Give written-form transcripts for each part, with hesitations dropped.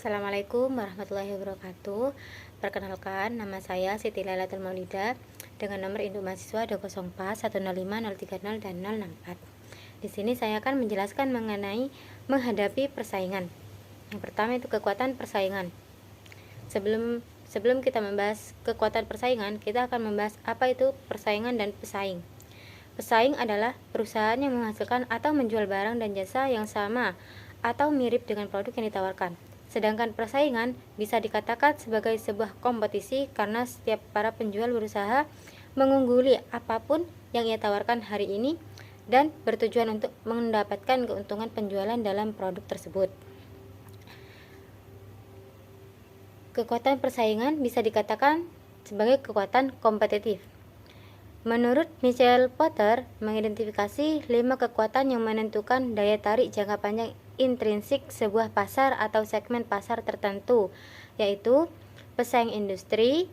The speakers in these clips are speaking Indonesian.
Assalamualaikum warahmatullahi wabarakatuh. Perkenalkan, nama saya Siti Lailatul Maulida dengan nomor induk mahasiswa 204105030 dan 064. Di sini saya akan menjelaskan mengenai menghadapi persaingan. Yang pertama itu kekuatan persaingan. Sebelum kita membahas kekuatan persaingan, kita akan membahas apa itu persaingan dan pesaing. Pesaing adalah perusahaan yang menghasilkan atau menjual barang dan jasa yang sama atau mirip dengan produk yang ditawarkan. Sedangkan persaingan bisa dikatakan sebagai sebuah kompetisi karena setiap para penjual berusaha mengungguli apapun yang ia tawarkan hari ini dan bertujuan untuk mendapatkan keuntungan penjualan dalam produk tersebut. Kekuatan persaingan bisa dikatakan sebagai kekuatan kompetitif. Menurut Michael Porter, mengidentifikasi 5 kekuatan yang menentukan daya tarik jangka panjang intrinsik sebuah pasar atau segmen pasar tertentu, yaitu pesaing industri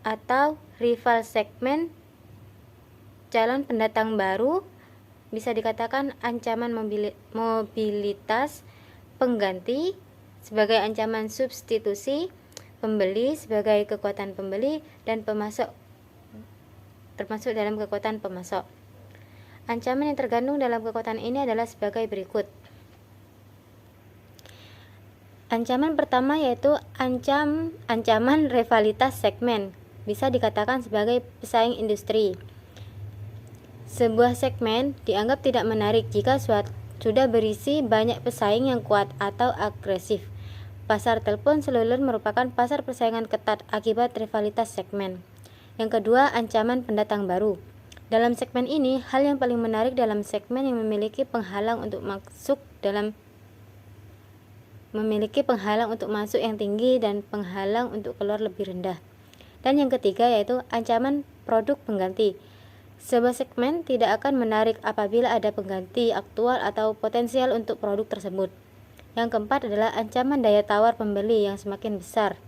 atau rival segmen, calon pendatang baru, bisa dikatakan ancaman mobilitas, pengganti sebagai ancaman substitusi, pembeli sebagai kekuatan pembeli, dan pemasok termasuk dalam kekuatan pemasok. Ancaman yang tergandung dalam kekuatan ini adalah sebagai berikut. Ancaman pertama yaitu ancaman rivalitas segmen, bisa dikatakan sebagai pesaing industri. Sebuah segmen dianggap tidak menarik jika sudah berisi banyak pesaing yang kuat atau agresif. Pasar telepon seluler merupakan pasar persaingan ketat akibat rivalitas segmen. Yang kedua, ancaman pendatang baru. Dalam segmen ini, hal yang paling menarik dalam segmen yang memiliki penghalang untuk masuk yang tinggi dan penghalang untuk keluar lebih rendah. Dan yang ketiga yaitu ancaman produk pengganti. Sebuah segmen tidak akan menarik apabila ada pengganti aktual atau potensial untuk produk tersebut. Yang keempat adalah ancaman daya tawar pembeli yang semakin besar.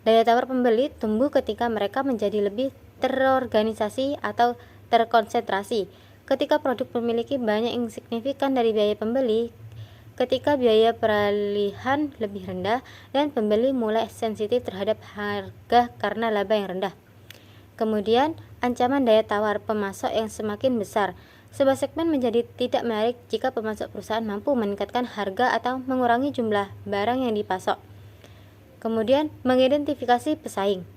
Daya tawar pembeli tumbuh ketika mereka menjadi lebih terorganisasi atau terkonsentrasi. Ketika produk memiliki banyak yang signifikan dari biaya pembeli, ketika biaya peralihan lebih rendah, dan pembeli mulai sensitif terhadap harga karena laba yang rendah. Kemudian, ancaman daya tawar pemasok yang semakin besar. Sebuah segmen menjadi tidak menarik jika pemasok perusahaan mampu meningkatkan harga atau mengurangi jumlah barang yang dipasok. Kemudian, mengidentifikasi pesaing.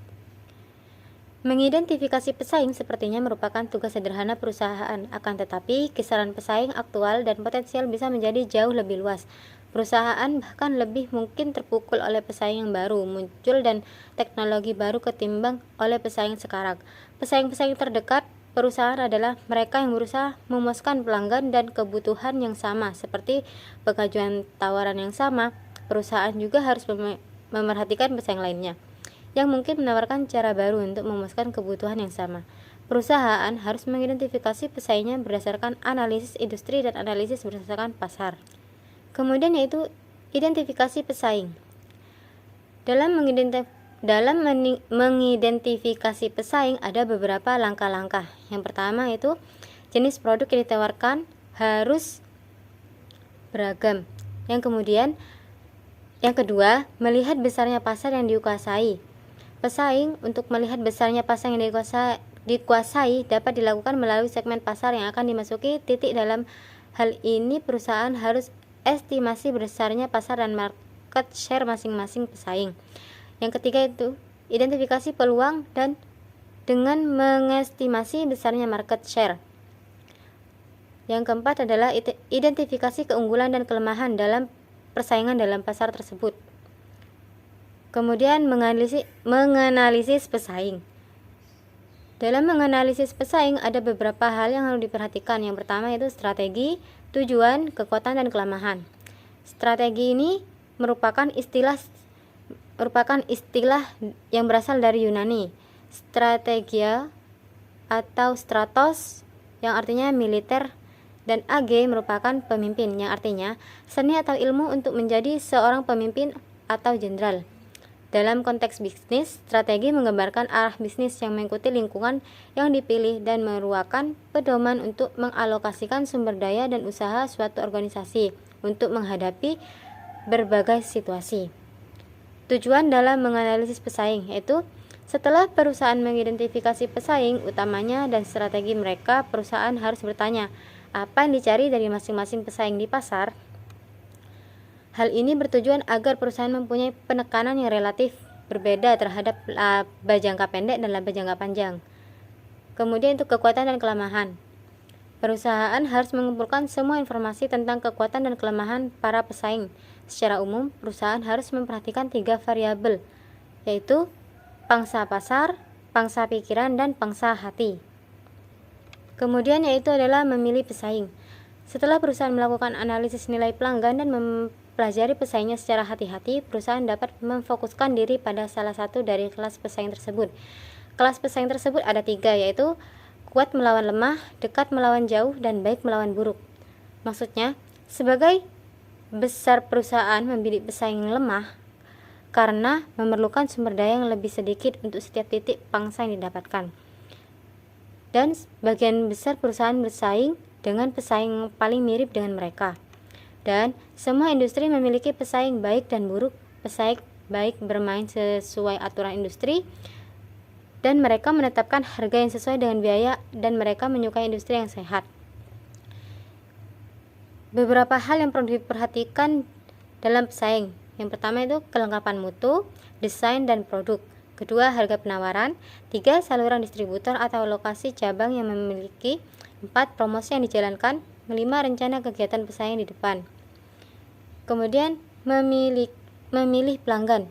Mengidentifikasi pesaing sepertinya merupakan tugas sederhana perusahaan, akan tetapi kisaran pesaing aktual dan potensial bisa menjadi jauh lebih luas. Perusahaan bahkan lebih mungkin terpukul oleh pesaing yang baru muncul dan teknologi baru ketimbang oleh pesaing sekarang. Pesaing-pesaing terdekat perusahaan adalah mereka yang berusaha memuaskan pelanggan dan kebutuhan yang sama, seperti pengajuan tawaran yang sama. Perusahaan juga harus memerhatikan pesaing lainnya yang mungkin menawarkan cara baru untuk memuaskan kebutuhan yang sama. Perusahaan harus mengidentifikasi pesaingnya berdasarkan analisis industri dan analisis berdasarkan pasar. Kemudian yaitu identifikasi pesaing. Dalam mengidentifikasi pesaing ada beberapa langkah-langkah. Yang pertama itu jenis produk yang ditawarkan harus beragam. Yang kedua, melihat besarnya pasar yang dikuasai. Pesaing untuk melihat besarnya pasar yang dikuasai dapat dilakukan melalui segmen pasar yang akan dimasuki. Dalam hal ini perusahaan harus estimasi besarnya pasar dan market share masing-masing pesaing. Yang ketiga itu identifikasi peluang dan dengan mengestimasi besarnya market share. Yang keempat adalah identifikasi keunggulan dan kelemahan dalam persaingan dalam pasar tersebut. Kemudian menganalisis pesaing. Dalam menganalisis pesaing ada beberapa hal yang harus diperhatikan. Yang pertama itu strategi, tujuan, kekuatan, dan kelemahan. Strategi ini merupakan istilah yang berasal dari Yunani. Strategia atau stratos yang artinya militer, dan ag merupakan pemimpin yang artinya seni atau ilmu untuk menjadi seorang pemimpin atau jenderal. Dalam konteks bisnis, strategi menggambarkan arah bisnis yang mengikuti lingkungan yang dipilih dan merupakan pedoman untuk mengalokasikan sumber daya dan usaha suatu organisasi untuk menghadapi berbagai situasi. Tujuan dalam menganalisis pesaing yaitu setelah perusahaan mengidentifikasi pesaing utamanya dan strategi mereka, perusahaan harus bertanya apa yang dicari dari masing-masing pesaing di pasar. Hal ini bertujuan agar perusahaan mempunyai penekanan yang relatif berbeda terhadap laba jangka pendek dan laba jangka panjang. Kemudian untuk kekuatan dan kelemahan. Perusahaan harus mengumpulkan semua informasi tentang kekuatan dan kelemahan para pesaing. Secara umum, perusahaan harus memperhatikan 3 variabel, yaitu pangsa pasar, pangsa pikiran, dan pangsa hati. Kemudian yaitu adalah memilih pesaing. Setelah perusahaan melakukan analisis nilai pelanggan dan mempelajari pesaingnya secara hati-hati, perusahaan dapat memfokuskan diri pada salah satu dari kelas pesaing tersebut. Kelas pesaing tersebut ada 3, yaitu kuat melawan lemah, dekat melawan jauh, dan baik melawan buruk. Maksudnya, sebagai besar perusahaan memilih pesaing yang lemah karena memerlukan sumber daya yang lebih sedikit untuk setiap titik pangsa yang didapatkan. Dan sebagian besar perusahaan bersaing dengan pesaing yang paling mirip dengan mereka. Dan semua industri memiliki pesaing baik dan buruk. Pesaing baik bermain sesuai aturan industri dan mereka menetapkan harga yang sesuai dengan biaya dan mereka menyukai industri yang sehat. Beberapa hal yang perlu diperhatikan dalam pesaing. Yang pertama itu kelengkapan mutu, desain dan produk. Kedua, harga penawaran. 3, saluran distributor atau lokasi cabang yang memiliki. 4, promosi yang dijalankan. 5, rencana kegiatan pesaing di depan. Kemudian, memilih pelanggan.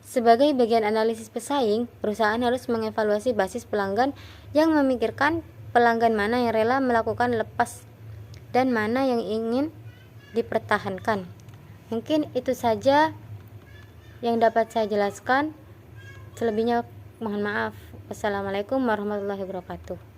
Sebagai bagian analisis pesaing, perusahaan harus mengevaluasi basis pelanggan yang memikirkan pelanggan mana yang rela melakukan lepas dan mana yang ingin dipertahankan. Mungkin itu saja yang dapat saya jelaskan. Selebihnya mohon maaf. Wassalamualaikum warahmatullahi wabarakatuh.